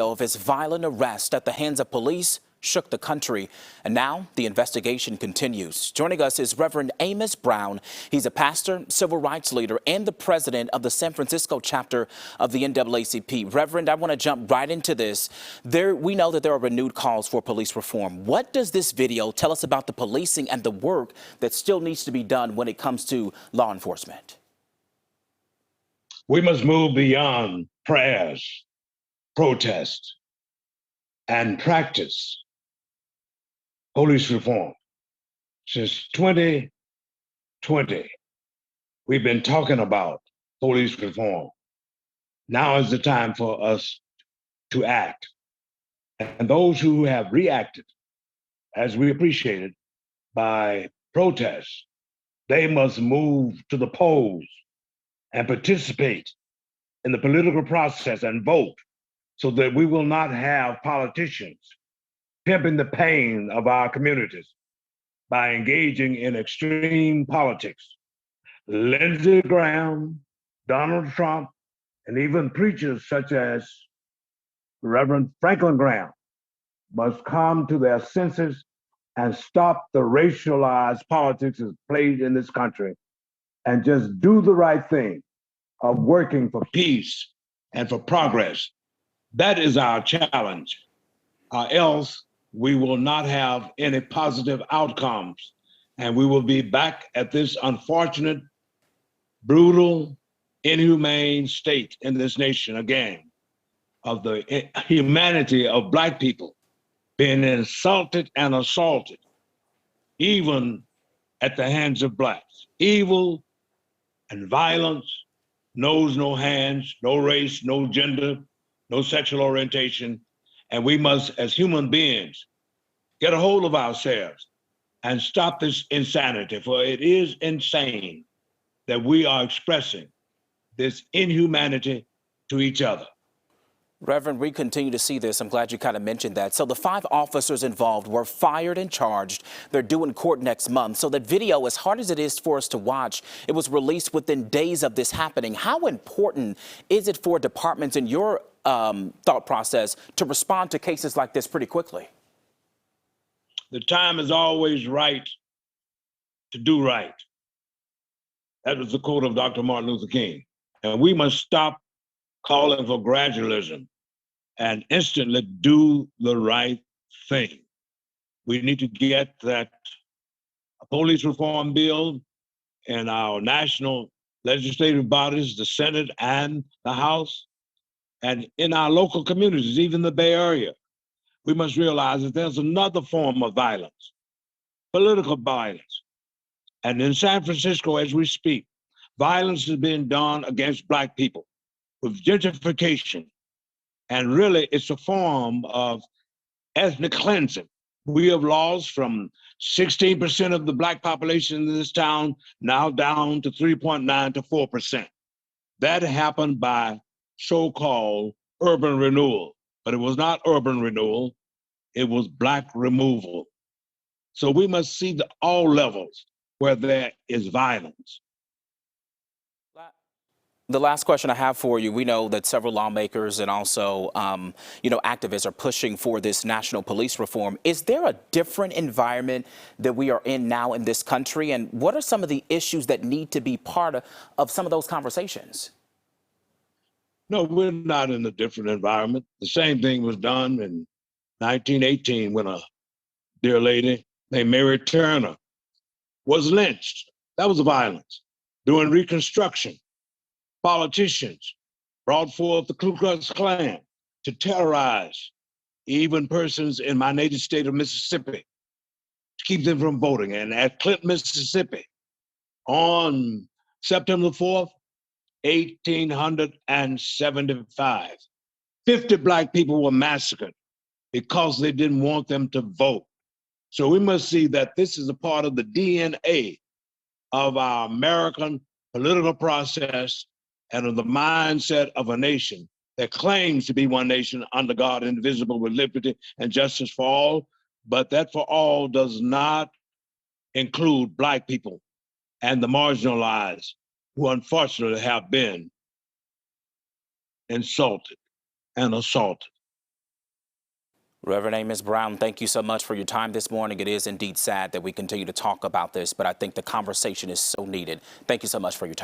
Of his violent arrest at the hands of police shook the country, and now the investigation continues. Joining us is Rev Amos Brown. He's a pastor, civil rights leader, and the president of the San Francisco chapter of the NAACP. Reverend, I want to jump right into this. We know that there are renewed calls for police reform. What does this video tell us about the policing and the work that still needs to be done when it comes to law enforcement? We must move beyond prayers, protest, and practice police reform. Since 2020, we've been talking about police reform. Now is the time for us to act. And those who have reacted, as we appreciated, by protests, they must move to the polls and participate in the political process and vote, so that we will not have politicians pimping the pain of our communities by engaging in extreme politics. Lindsey Graham, Donald Trump, and even preachers such as Reverend Franklin Graham must come to their senses and stop the racialized politics that's played in this country and just do the right thing of working for peace and for progress. That is our challenge, or else we will not have any positive outcomes, and we will be back at this unfortunate, brutal, inhumane state in this nation again, of the humanity of Black people being insulted and assaulted, even at the hands of Blacks. Evil and violence knows no hands, no race, no gender, no sexual orientation, and we must, as human beings, get a hold of ourselves and stop this insanity, for it is insane that we are expressing this inhumanity to each other. Reverend, we continue to see this. I'm glad you kind of mentioned that. So the 5 officers involved were fired and charged. They're due in court next month. So that video, as hard as it is for us to watch, it was released within days of this happening. How important is it for departments in your thought process to respond to cases like this pretty quickly? The time is always right to do right. That was the quote of Dr. Martin Luther King. And we must stop calling for gradualism and instantly do the right thing. We need to get that police reform bill in our national legislative bodies, the Senate and the House, and in our local communities, even the Bay Area. We must realize that there's another form of violence, political violence. And in San Francisco, as we speak, violence is being done against Black people with gentrification. And really, it's a form of ethnic cleansing. We have lost from 16% of the Black population in this town, now down to 3.9 to 4%. That happened by so-called urban renewal, but it was not urban renewal, it was Black removal. So we must see all levels where there is violence. The last question I have for you, we know that several lawmakers and also, activists are pushing for this national police reform. Is there a different environment that we are in now in this country? And what are some of the issues that need to be part of some of those conversations? No, we're not in a different environment. The same thing was done in 1918 when a dear lady named Mary Turner was lynched. That was violence. During Reconstruction, politicians brought forth the Ku Klux Klan to terrorize even persons in my native state of Mississippi, to keep them from voting. And at Clinton, Mississippi, on September 4th, 1875, 50 Black people were massacred because they didn't want them to vote. So we must see that this is a part of the DNA of our American political process and of the mindset of a nation that claims to be one nation under God, indivisible, with liberty and justice for all, but that for all does not include Black people and the marginalized who unfortunately have been insulted and assaulted. Reverend Amos Brown, thank you so much for your time this morning. It is indeed sad that we continue to talk about this, but I think the conversation is so needed. Thank you so much for your time.